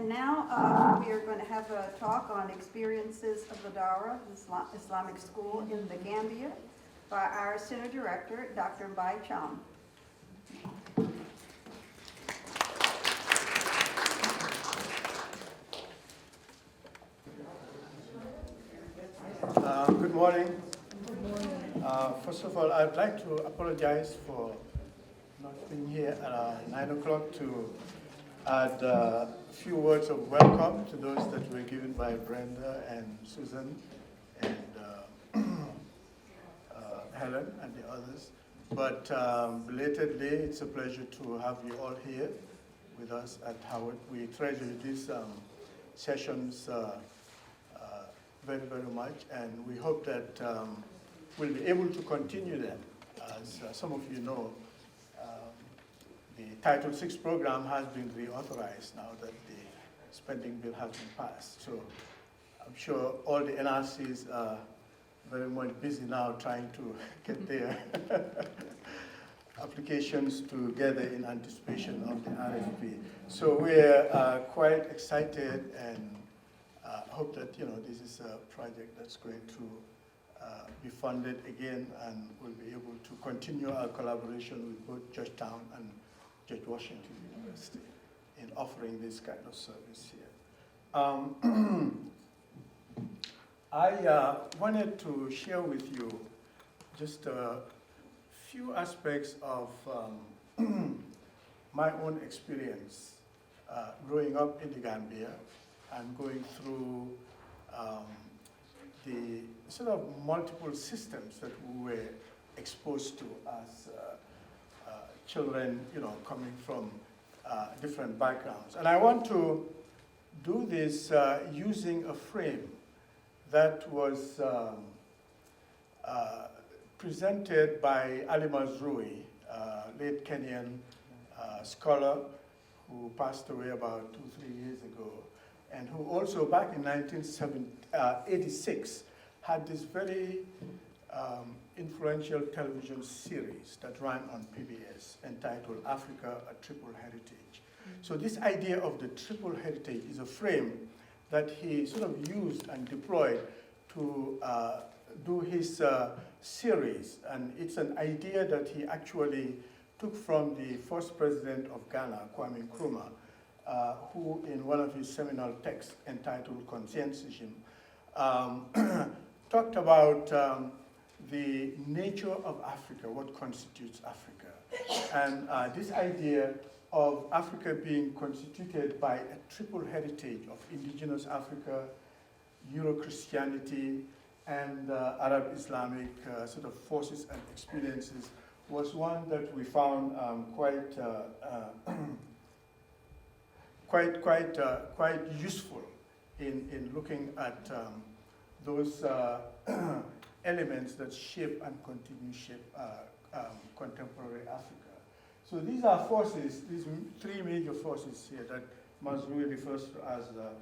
And now we are going to have a talk on experiences of the Daara, Islamic school in the Gambia, by our Center Director, Dr. Bai Cham. Good morning. First of all, I'd like to apologize for not being here at 9 o'clock to add a few words of welcome to those that were given by Brenda and Susan and Helen and the others. But belatedly, it's a pleasure to have you all here with us at Howard. We treasure these sessions very, very much, and we hope that we'll be able to continue them. As some of you know, the Title VI program has been reauthorized now that the spending bill has been passed. So I'm sure all the NRCs are very much busy now trying to get their applications together in anticipation of the RFP. So we're quite excited and hope that this is a project that's going to be funded again, and we'll be able to continue our collaboration with both Georgetown and George Washington University in offering this kind of service here. I wanted to share with you just a few aspects of my own experience growing up in the Gambia and going through the sort of multiple systems that we were exposed to as children, coming from different backgrounds. And I want to do this using a frame that was presented by Ali Mazrui, late Kenyan scholar who passed away about 2-3 years ago, and who also back in 1986 had this very influential television series that ran on PBS entitled Africa, a Triple Heritage. So this idea of the triple heritage is a frame that he sort of used and deployed to do his series. And it's an idea that he actually took from the first president of Ghana, Kwame Nkrumah, who in one of his seminal texts entitled Conscientism, talked about the nature of Africa, what constitutes Africa. And this idea of Africa being constituted by a triple heritage of indigenous Africa, Euro-Christianity, and Arab-Islamic sort of forces and experiences was one that we found quite useful in looking at those elements that shape and continue to shape contemporary Africa. So these are forces, these three major forces here that Mazrui refers to as the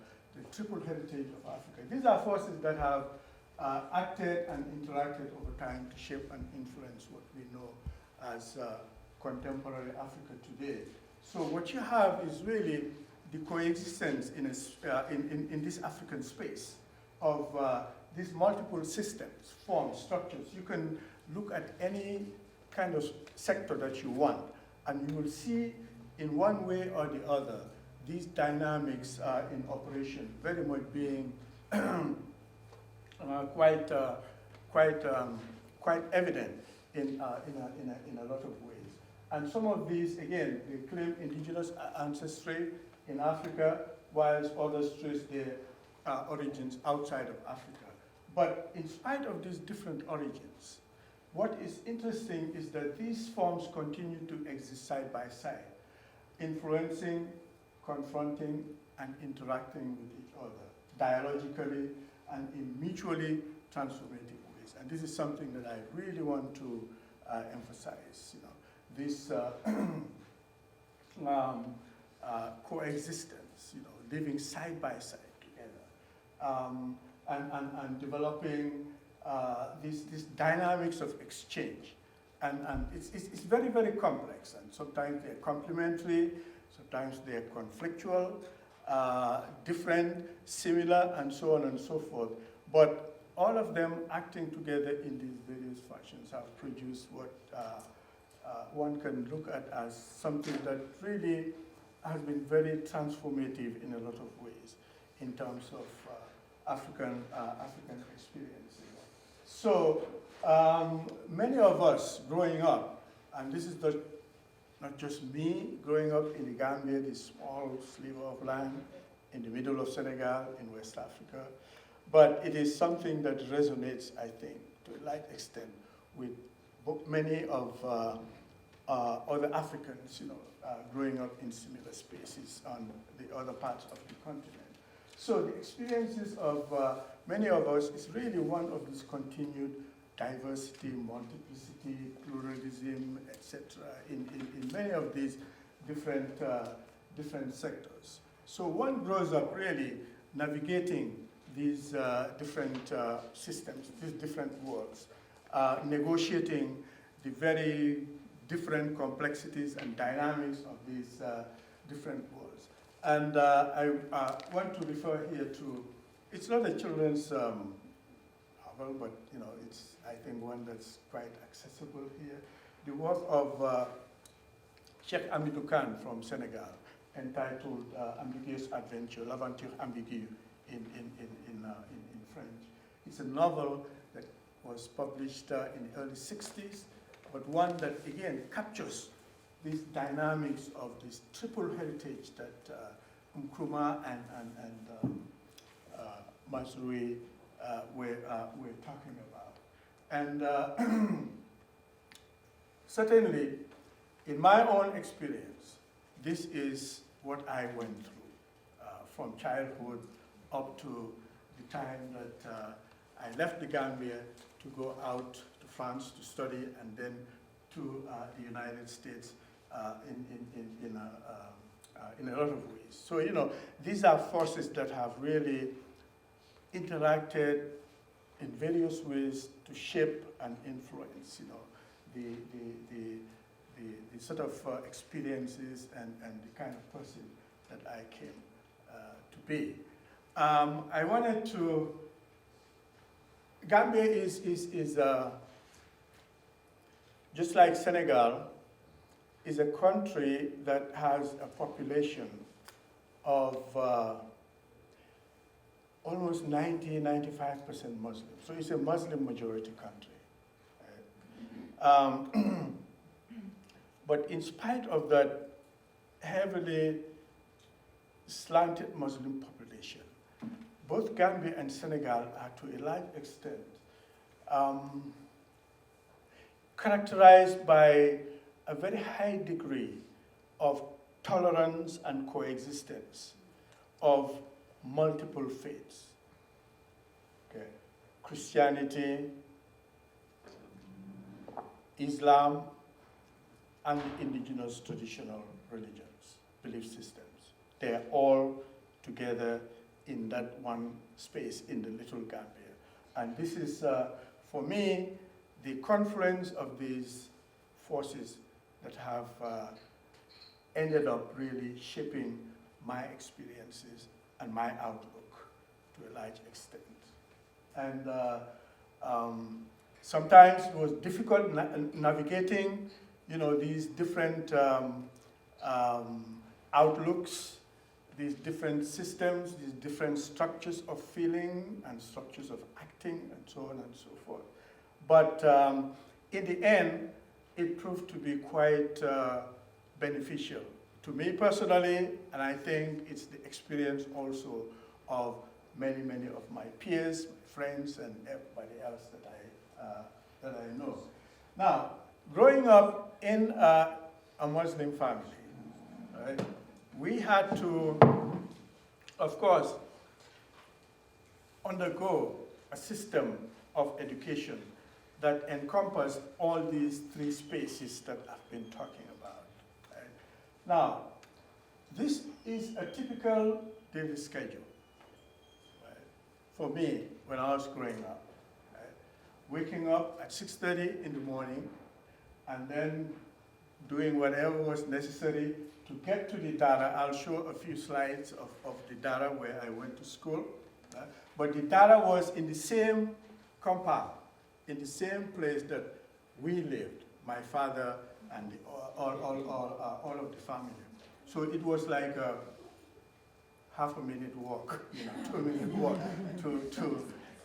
triple heritage of Africa. These are forces that have acted and interacted over time to shape and influence what we know as contemporary Africa today. So what you have is really the coexistence in this African space of these multiple systems, forms, structures. You can look at any kind of sector that you want, and you will see in one way or the other these dynamics in operation, very much being quite evident in a lot of ways. And some of these, again, they claim indigenous ancestry in Africa, whilst others trace their origins outside of Africa. But in spite of these different origins, what is interesting is that these forms continue to exist side by side, influencing, confronting, and interacting with each other, dialogically and in mutually transformative ways. And this is something that I really want to emphasize. This coexistence, living side by side together, and developing these dynamics of exchange. And it's very, very complex, and sometimes they're complementary, sometimes they're conflictual, different, similar, and so on and so forth. But all of them acting together in these various fashions have produced what one can look at as something that really has been very transformative in a lot of ways in terms of African experiences. So many of us growing up, and this is not just me growing up in the Gambia, this small sliver of land in the middle of Senegal in West Africa, but it is something that resonates, I think, to a large extent with many of other Africans, growing up in similar spaces on the other parts of the continent. So the experiences of many of us is really one of this continued diversity, multiplicity, pluralism, etc. in many of these different sectors. So one grows up really navigating these different systems, these different worlds, negotiating the very different complexities and dynamics of these different worlds. And I want to refer here to, it's not a children's novel, but it's, I think, one that's quite accessible here. The work of Cheikh Hamidou Kane from Senegal, entitled Ambiguous Adventure, L'Aventure Ambiguë in French. It's a novel that was published in the early 60s, but one that, again, captures these dynamics of this triple heritage that Nkrumah and Mazrui we're talking about. And certainly, in my own experience, this is what I went through from childhood up to the time that I left the Gambia to go out to France to study, and then to the United States in a lot of ways. So, these are forces that have really interacted in various ways to shape and influence, the sort of experiences and the kind of person that I came to be. I wanted to, Gambia is just like Senegal, is a country that has a population of almost 95% Muslim. So it's a Muslim majority country. But in spite of that heavily slanted Muslim population, both Gambia and Senegal are to a large extent characterized by a very high degree of tolerance and coexistence of multiple faiths. Okay. Christianity, Islam, and indigenous traditional religions, belief systems. They are all together in that one space in the little Gambia. And this is, for me, the confluence of these forces that have ended up really shaping my experiences and my outlook to a large extent. And sometimes it was difficult navigating, these different outlooks, these different systems, these different structures of feeling and structures of acting, and so on and so forth. But in the end, it proved to be quite beneficial to me personally, and I think it's the experience also of many, many of my peers, friends, and everybody else that I know. Now, growing up in a Muslim family, right, we had to, of course, undergo a system of education that encompassed all these three spaces that I've been talking about. Right? Now, this is a typical daily schedule, right, for me when I was growing up. Right? Waking up at 6:30 in the morning, and then doing whatever was necessary to get to the Daara. I'll show a few slides of the Daara where I went to school. But the Daara was in the same compound, in the same place that we lived, my father and all of the family. So it was like a half-a-minute walk, 2-minute walk to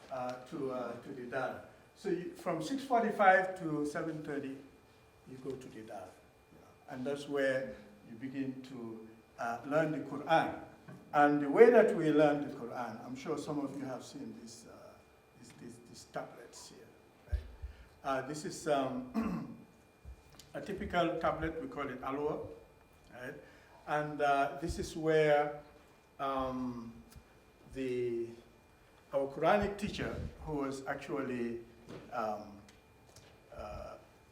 the Daara. So from 6:45 to 7:30, you go to the Daara. And that's where you begin to learn the Quran. And the way that we learn the Quran, I'm sure some of you have seen these tablets here. Right? This is a typical tablet, we call it Alwa. Right? And this is where our Quranic teacher, who was actually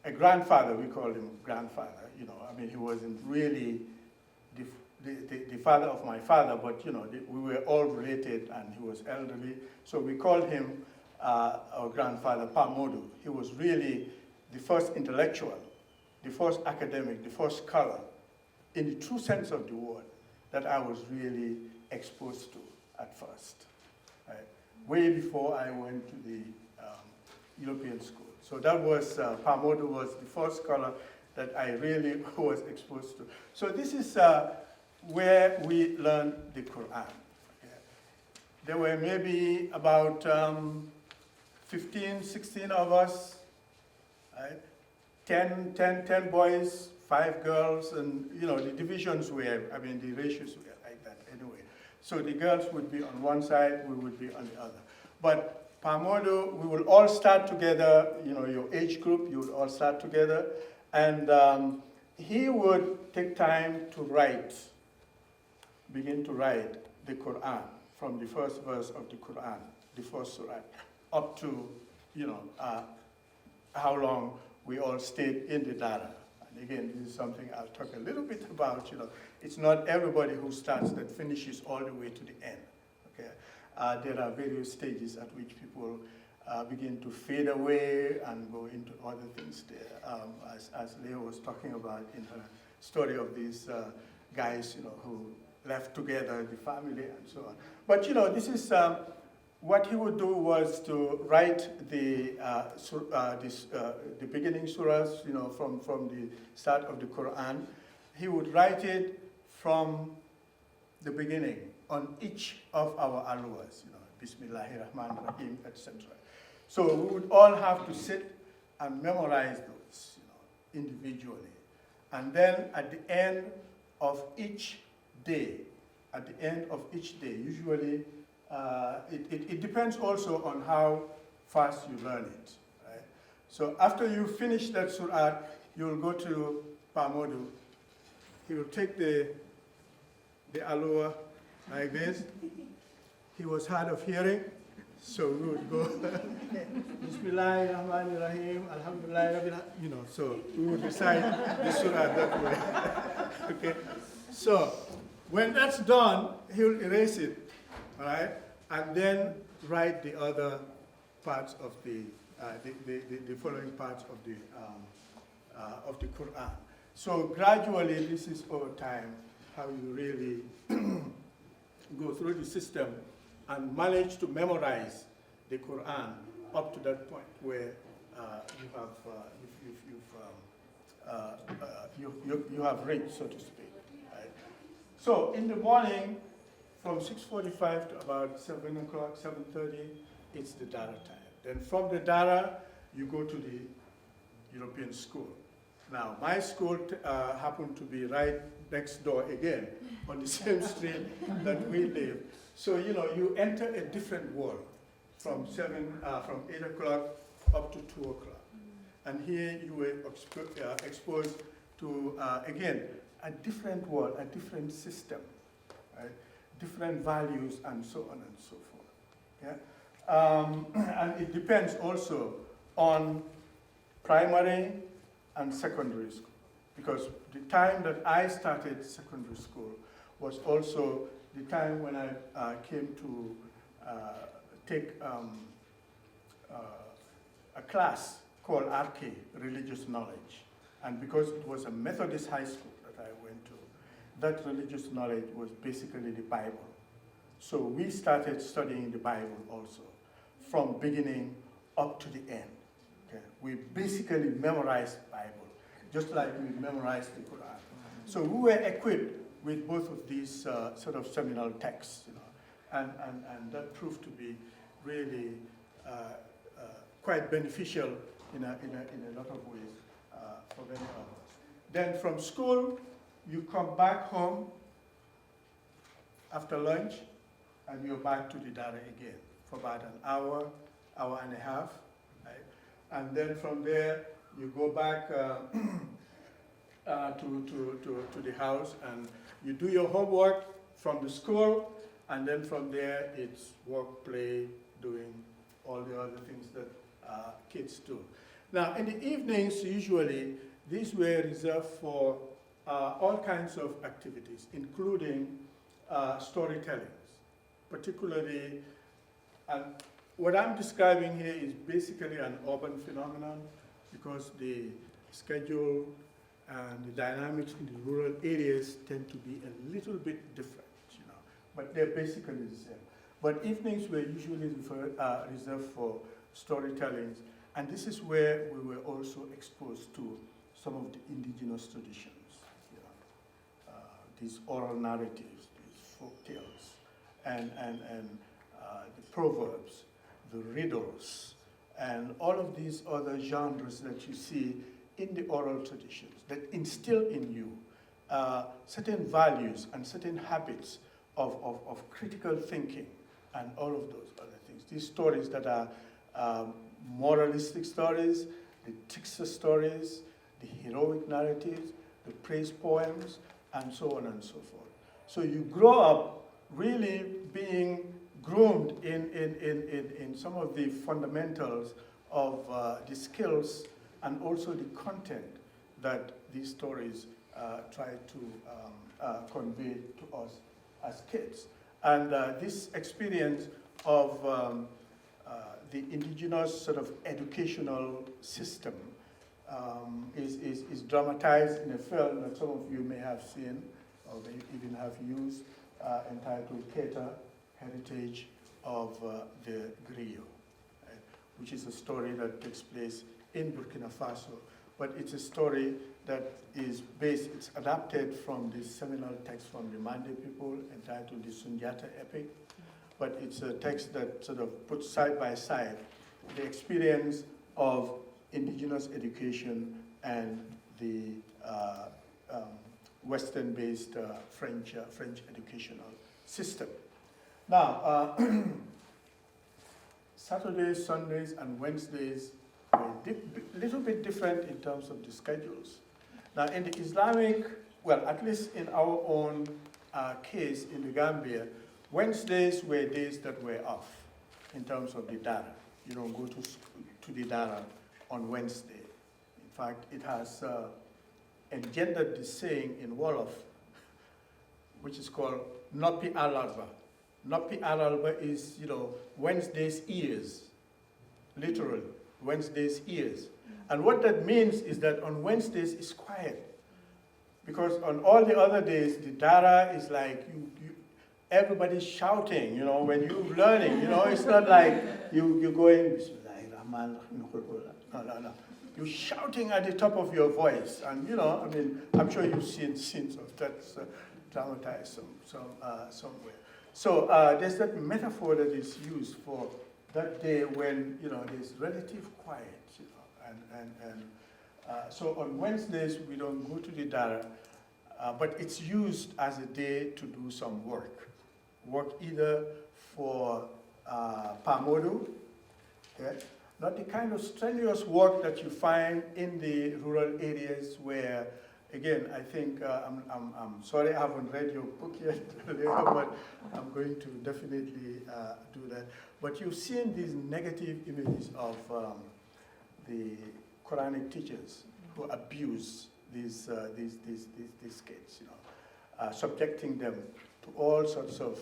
a grandfather, we called him grandfather, he wasn't really the father of my father, but we were all related and he was elderly, so we called him our grandfather Pamodu. He was really the first intellectual, the first academic, the first scholar, in the true sense of the word, that I was really exposed to at first, right? Way before I went to the European school. So that was, Pamodu was the first scholar that I really was exposed to. So this is where we learned the Quran. Okay. There were maybe about 15, 16 of us, right? 10 boys, 5 girls, and the divisions were, the ratios were like that anyway. So the girls would be on one side, we would be on the other. But Pamodu, we will all start together, your age group, you would all start together, and he would take time to begin to write the Quran, from the first verse of the Quran, the first surah, up to, how long we all stayed in the Daara. And again, this is something I'll talk a little bit about, It's not everybody who starts that finishes all the way to the end, okay? There are various stages at which people begin to fade away and go into other things there, as Leo was talking about in her story of these guys, who left together, the family and so on. But this is what he would do was to write the beginning surahs, from the start of the Quran. He would write it from the beginning on each of our alwas, Bismillahir Rahmanir Rahim, etc. So we would all have to sit and memorize those, individually. And then at the end of each day, usually it depends also on how fast you learn it. Right? So after you finish that surah, you'll go to Pamodu. He will take the alua like this. He was hard of hearing, so we would go Bismillahir Rahmanir Rahim, Alhamdulillah Rabbil Alamin, so we would recite the surah that way. Okay. So when that's done, he'll erase it, all right, and then write the other parts of the following parts of the Quran. So gradually, this is over time how you really go through the system and manage to memorize the Quran up to that point where you have reached, so to speak. Right? So in the morning, from 6:45 to about 7 o'clock, 7:30, it's the Daara time. Then from the Daara, you go to the European school. Now, my school happened to be right next door again, on the same street that we live. So, you enter a different world from 8 o'clock up to 2 o'clock. And here you were exposed to, again, a different world, a different system, right? Different values and so on and so forth. Yeah? And it depends also on primary and secondary school, because the time that I started secondary school was also the time when I came to take a class called RK, Religious Knowledge. And because it was a Methodist high school that I went to, that religious knowledge was basically the Bible. So we started studying the Bible also, from beginning up to the end. Okay? We basically memorized the Bible, just like we memorized the Quran. So we were equipped with both of these sort of seminal texts, and that proved to be really quite beneficial in a lot of ways for many of us. Then from school, you come back home after lunch, and you're back to the Daara again for about an hour, hour and a half, right? And then from there, you go back to the house, and you do your homework from the school, and then from there, it's work, play, doing all the other things that kids do. Now, in the evenings, usually, these were reserved for all kinds of activities, including storytellings, particularly, and what I'm describing here is basically an urban phenomenon, because the schedule and the dynamics in the rural areas tend to be a little bit different, but they're basically the same. But evenings were usually reserved for storytellings, and this is where we were also exposed to some of the indigenous traditions, these oral narratives, these folk tales, and the proverbs, the riddles, and all of these other genres that you see in the oral traditions that instill in you certain values and certain habits of critical thinking and all of those other things. These stories that are moralistic stories, the trickster stories, the heroic narratives, the praise poems, and so on and so forth. So you grow up really being groomed in some of the fundamentals of the skills and also the content that these stories try to convey to us as kids. And this experience of the indigenous sort of educational system is dramatized in a film that some of you may have seen or may even have used, entitled Keita, Heritage of the Griot, which is a story that takes place in Burkina Faso. But it's a story that is based, it's adapted from this seminal text from the Mande people entitled the Sundiata Epic. But it's a text that sort of puts side by side the experience of indigenous education and the Western-based French educational system. Now, Saturdays, Sundays, and Wednesdays were a little bit different in terms of the schedules. Now, in the Islamic, well, at least in our own case in the Gambia, Wednesdays were days that were off in terms of the Daara. You don't go to the Daara on Wednesday. In fact, it has engendered this saying in Wolof, which is called Nopi Alarba. Nopi Alarba is, Wednesday's ears, literally, Wednesday's ears. And what that means is that on Wednesdays it's quiet. Because on all the other days, the Daara is like, everybody's shouting, when you're learning, it's not like you're going, no. You're shouting at the top of your voice. And, I'm sure you've seen scenes of that dramatized somewhere. So there's that metaphor that is used for that day when, there's relative quiet, so on Wednesdays, we don't go to the Daara, but it's used as a day to do some work. Work either for Pamodu, okay? Not the kind of strenuous work that you find in the rural areas where, again, I think, I'm sorry I haven't read your book yet, but I'm going to definitely do that. But you've seen these negative images of the Quranic teachers who abuse these kids, subjecting them to all sorts of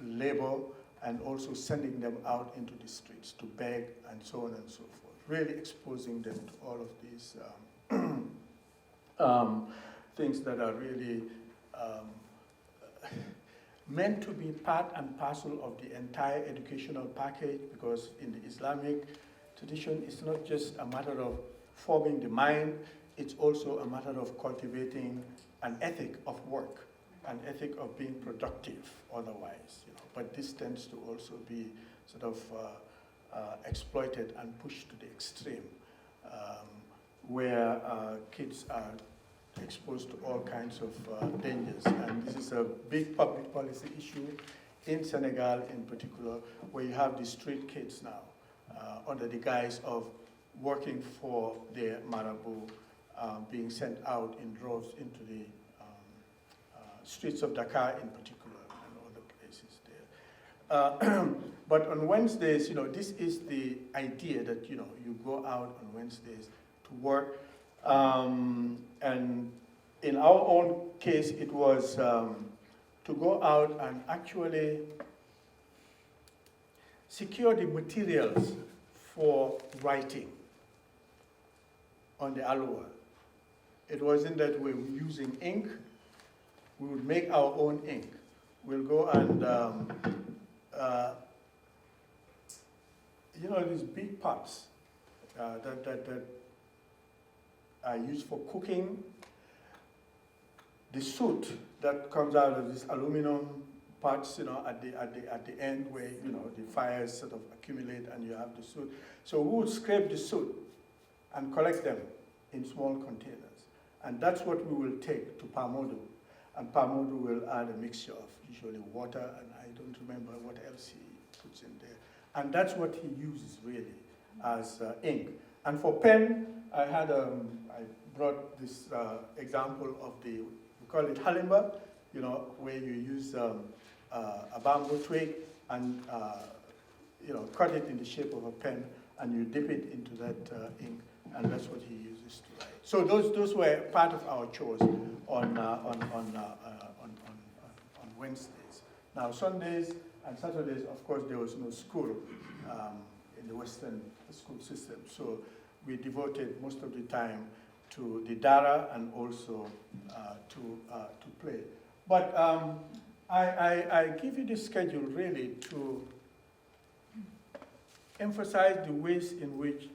labor and also sending them out into the streets to beg and so on and so forth. really exposing them to all of these things that are really meant to be part and parcel of the entire educational package, because in the Islamic tradition, it's not just a matter of forming the mind, it's also a matter of cultivating an ethic of work, an ethic of being productive otherwise. But this tends to also be sort of exploited and pushed to the extreme, where kids are exposed to all kinds of dangers. And this is a big public policy issue in Senegal in particular, where you have the street kids now under the guise of working for their marabout, being sent out in droves into the streets of Dakar in particular and other places there. But on Wednesdays, this is the idea that, you go out on Wednesdays to work. And in our own case, it was to go out and actually secure the materials for writing on the Aloha. It wasn't that we were using ink. We would make our own ink. We'll go and, these big pots that are used for cooking. The soot that comes out of these aluminum pots, at the end where, the fires sort of accumulate and you have the soot. So we would scrape the soot and collect them in small containers. And that's what we will take to Pamodu. And Pamodu will add a mixture of usually water, and I don't remember what else he puts in there. And that's what he uses really as ink. And for pen, I brought this example of we call it halimba, where you use a bamboo twig and cut it in the shape of a pen, and you dip it into that ink, and that's what he uses to write. So those were part of our chores on Wednesdays. Now Sundays and Saturdays, of course, there was no school in the Western school system, so we devoted most of the time to the Daara and also to play. But I give you this schedule really to emphasize the ways in which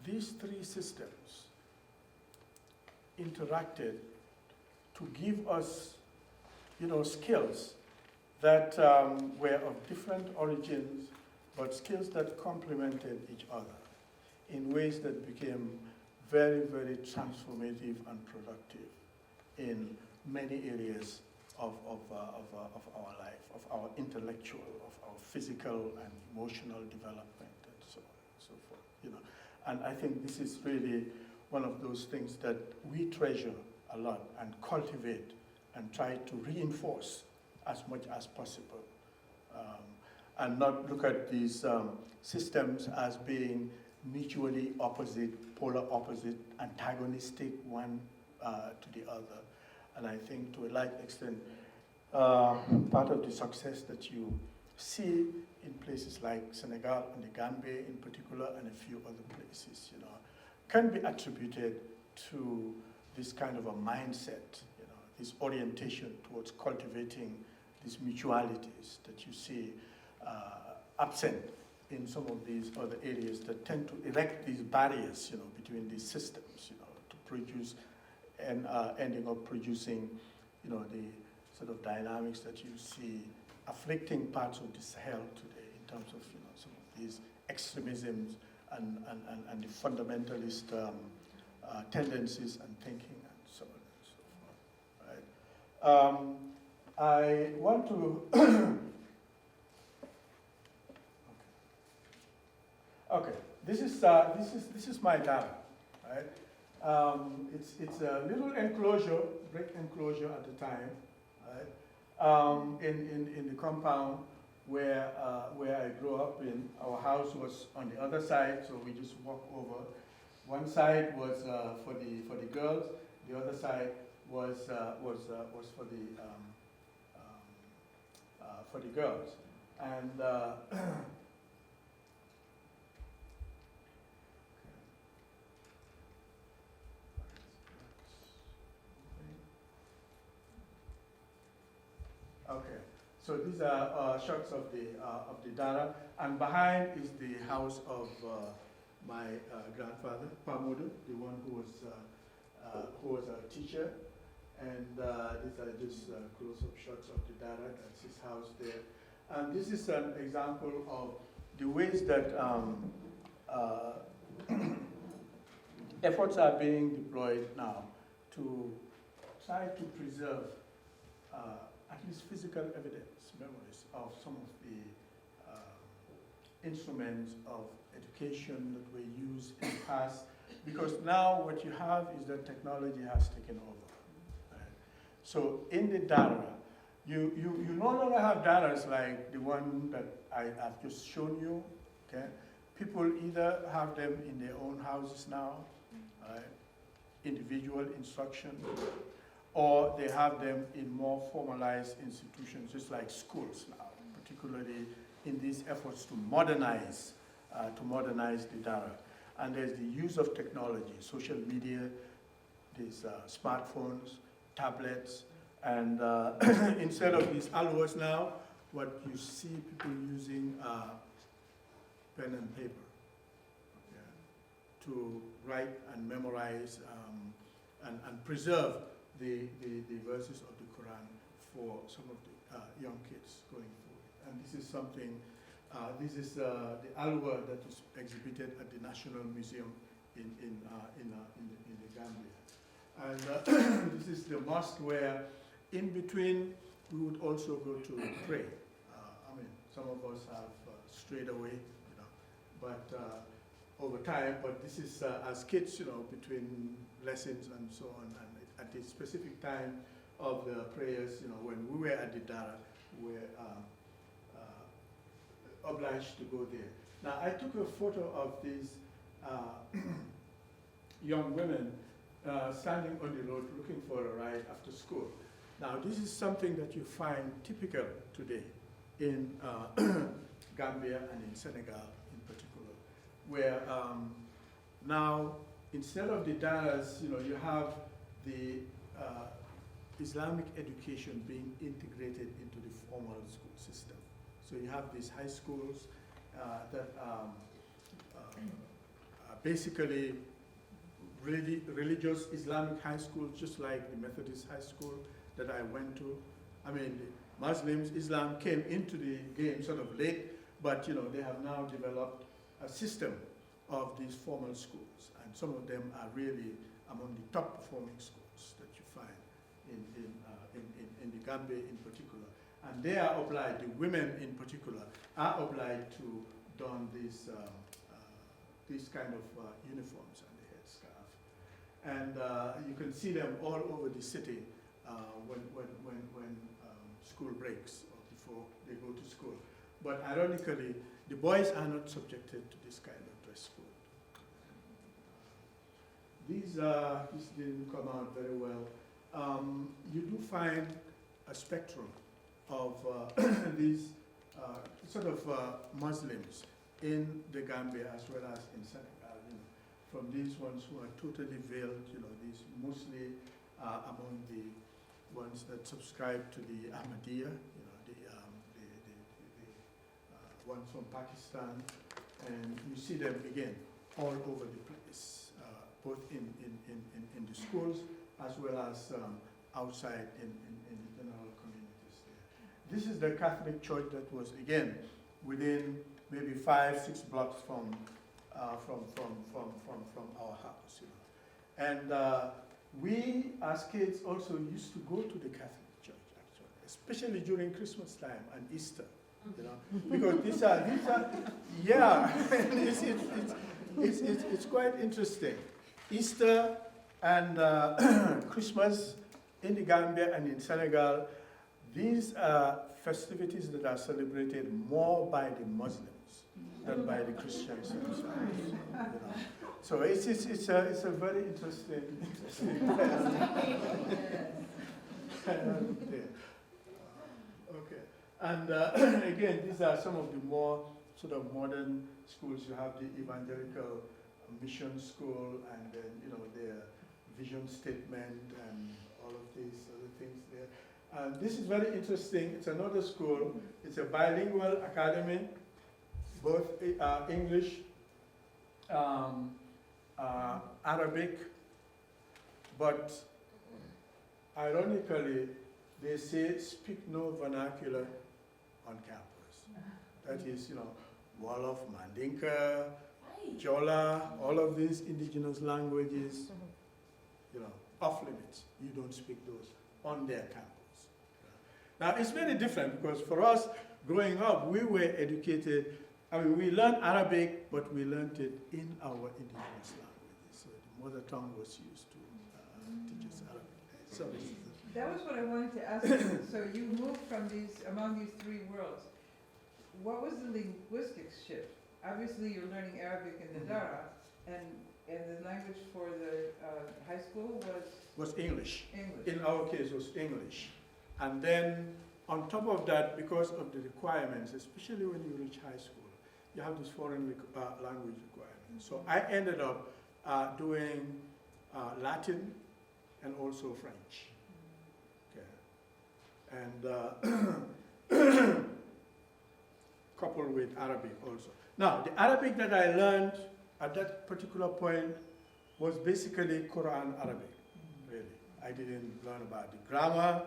these three systems interacted to give us, skills that were of different origins, but skills that complemented each other in ways that became very, very transformative and productive in many areas of our life, of our intellectual, of our physical and emotional development, and so on and so forth. And I think this is really one of those things that we treasure a lot and cultivate and try to reinforce as much as possible, and not look at these systems as being mutually opposite, polar opposite, antagonistic one to the other. And I think to a large extent, part of the success that you see in places like Senegal and the Gambia in particular, and a few other places, can be attributed to this kind of a mindset, this orientation towards cultivating these mutualities that you see absent in some of these other areas that tend to erect these barriers, between these systems, to produce and ending up producing, the sort of dynamics that you see afflicting parts of the Sahel today in terms of, some of these extremisms and the fundamentalist tendencies and thinking and so on and so forth, right? I want to okay. This is my Daara, right? It's a little enclosure, brick enclosure at the time, right? In the compound where I grew up in. Our house was on the other side, so we just walk over. One side was for the girls. The other side was for the girls, and So these are shots of the Daara, and behind is the house of my grandfather, Pamodo, the one who was a teacher. And these are just close-up shots of the Daara. That's his house there. And this is an example of the ways that efforts are being deployed now to try to preserve at least physical evidence, memories of some of the instruments of education that were used in the past. Because now what you have is that technology has taken over. Right? So in the Daara, you no longer have Daaras like the one that I've just shown you. Okay? People either have them in their own houses now, individual instruction, or they have them in more formalized institutions, just like schools now, particularly in these efforts to modernize the Daara. And there's the use of technology, social media, these smartphones, tablets, and instead of these alwas now, what you see people using pen and paper to write and memorize and preserve the verses of the Quran for some of the young kids going forward. And this is something, this is the alwa that is exhibited at the National Museum in the Gambia. And this is the mosque where in between we would also go to pray. I mean, some of us have strayed away, you know, but over time, but this is as kids, you know, between lessons and so on, and at the specific time of the prayers, you know, when we were at the Daara, we were obliged to go there. Now, I took a photo of these young women standing on the road looking for a ride after school. Now, this is something that you find typical today in Gambia and in Senegal in particular, where now, instead of the Daaras, you know, you have the Islamic education being integrated into the formal school system. So you have these high schools that are basically religious Islamic high schools, just like the Methodist high school that I went to. I mean, the Muslims, Islam came into the game sort of late, but you know, they have now developed a system of these formal schools, and some of them are really among the top performing schools that you find in the Gambia in particular. And they are obliged, the women in particular, are obliged to don these kind of uniforms and the headscarf. And you can see them all over the city when school breaks or before they go to school. But ironically, the boys are not subjected to this kind of dress code. This didn't come out very well. You do find a spectrum of these sort of Muslims in the Gambia as well as in Senegal. You know, from these ones who are totally veiled, you know, these mostly among the ones that subscribe to the Ahmadiyya, you know, the ones from Pakistan, and you see them again all over the place, both in the schools as well as outside in the general communities there. This is the Catholic church that was, again, within maybe 5-6 blocks from our house. You know. And we, as kids, also used to go to the Catholic church, actually, especially during Christmas time and Easter, you know, because these are yeah, it's quite interesting. Easter and Christmas in the Gambia and in Senegal, these are festivities that are celebrated more by the Muslims than by the Christians themselves. You know. So it's a very interesting okay. And again, these are some of the more sort of modern schools. You have the evangelical mission school, and then, you know, their vision statement and all of these other things there. And this is very interesting. It's another school. It's a bilingual academy, both English, Arabic, but ironically, they say speak no vernacular on campus. That is, Wolof, Mandinka, Jola, all of these indigenous languages, off limits. You don't speak those on their campus. Now, it's very different because for us, growing up, we were educated, we learned Arabic, but we learned it in our indigenous languages. So the mother tongue was used to teach us Arabic. So that was what I wanted to ask you. So you moved from among these three worlds. What was the linguistics shift? Obviously, you're learning Arabic in the Daara, and the language for the high school was English. English. In our case, it was English. And then, on top of that, because of the requirements, especially when you reach high school, you have these foreign language requirements. So I ended up doing Latin and also French. Okay. And coupled with Arabic also. Now, the Arabic that I learned at that particular point was basically Quran Arabic, really. I didn't learn about the grammar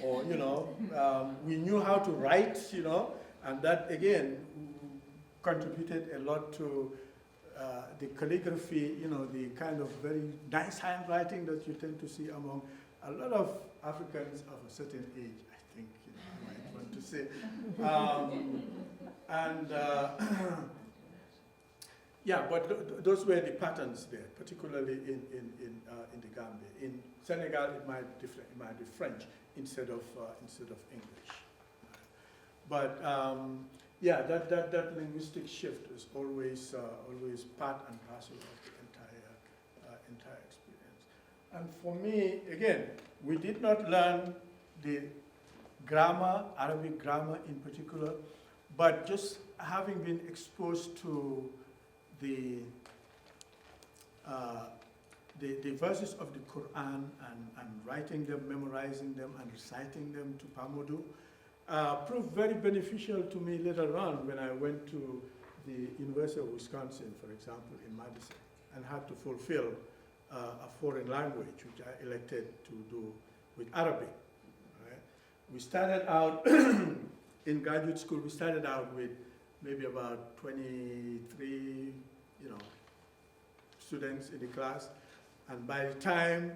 or, we knew how to write, and that, again, contributed a lot to the calligraphy, the kind of very nice handwriting that you tend to see among a lot of Africans of a certain age, I think, I might want to say. Yeah, but those were the patterns there, particularly in the Gambia. In Senegal, it might be French instead of English. But yeah, that linguistic shift is always part and parcel of the entire experience. And for me, again, we did not learn the grammar, Arabic grammar in particular, but just having been exposed to the verses of the Quran and writing them, memorizing them, and reciting them to Pamodu proved very beneficial to me later on when I went to the University of Wisconsin, for example, in Madison, and had to fulfill a foreign language, which I elected to do with Arabic. Right? We started out in graduate school. We started out with maybe about 23, students in the class, and by the time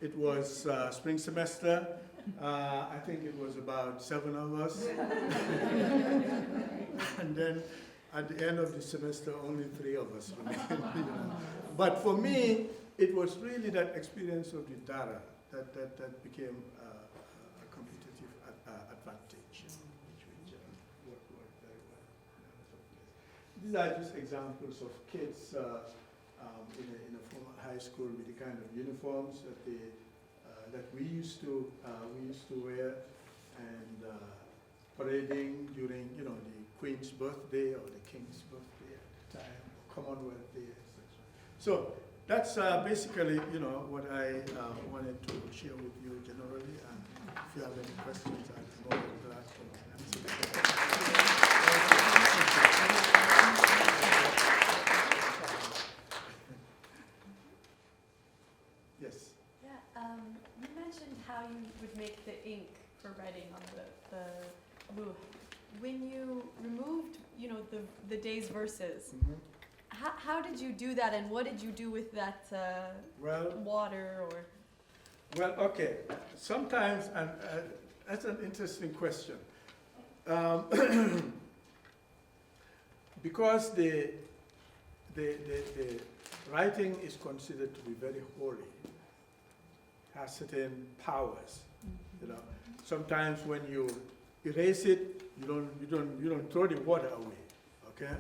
it was spring semester, I think it was about 7 of us, and then at the end of the semester, only 3 of us remained. But for me, it was really that experience of the Daara that became a competitive advantage, which worked very well. These are just examples of kids in a formal high school with the kind of uniforms that we used to wear, and parading during the Queen's birthday or the King's birthday at the time, or Commonwealth Day, etc. So that's basically what I wanted to share with you generally. And if you have any questions, I'll be more than glad to answer. Yes. Yeah, you mentioned how you would make the ink for writing on the book. When you removed, the day's verses, how did you do that, and what did you do with that water or? Well, okay. Sometimes, and that's an interesting question, because the writing is considered to be very holy, has certain powers. Sometimes when you erase it, you don't throw the water away. Okay,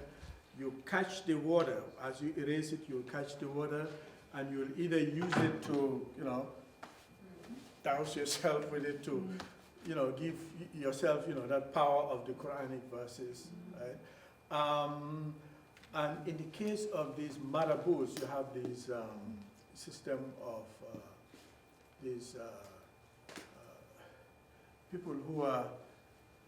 you catch the water as you erase it. You'll catch the water, and you'll either use it to douse yourself with it to give yourself that power of the Quranic verses, right? And in the case of these marabouts, you have this system of these people who are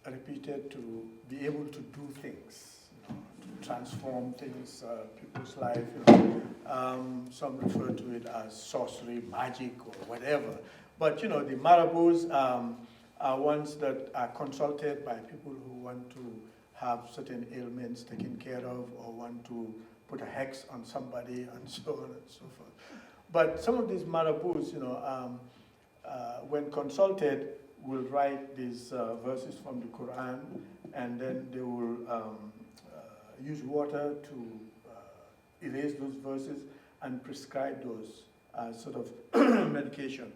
reputed to be able to do things, you know, to transform things, people's life. You know. Some refer to it as sorcery, magic, or whatever. But you know, the marabouts are ones that are consulted by people who want to have certain ailments taken care of, or want to put a hex on somebody, and so on and so forth. But some of these marabouts, you know, when consulted, will write these verses from the Quran, and then they will use water to erase those verses and prescribe those as sort of medication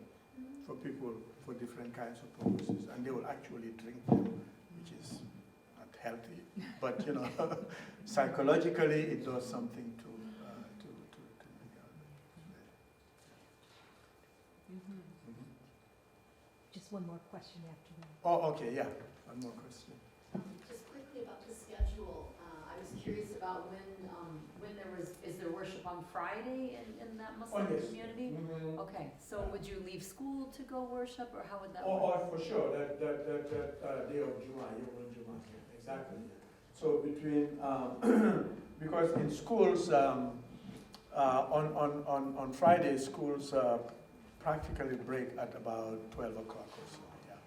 for people for different kinds of purposes, and they will actually drink them, which is not healthy. But you know, psychologically, it does something to make out. Just one more question after that. Oh, okay, yeah. One more question. Just quickly about the schedule, I was curious about when is there worship on Friday in that Muslim community? Okay, so would you leave school to go worship, or how would that work? Oh, for sure, that day of Jummah, Yom Jummah, exactly. So between, because in schools, on Friday, schools practically break at about 12 o'clock or so, yeah.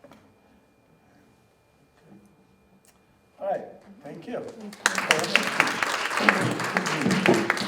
Okay. All right, thank you. Thank you.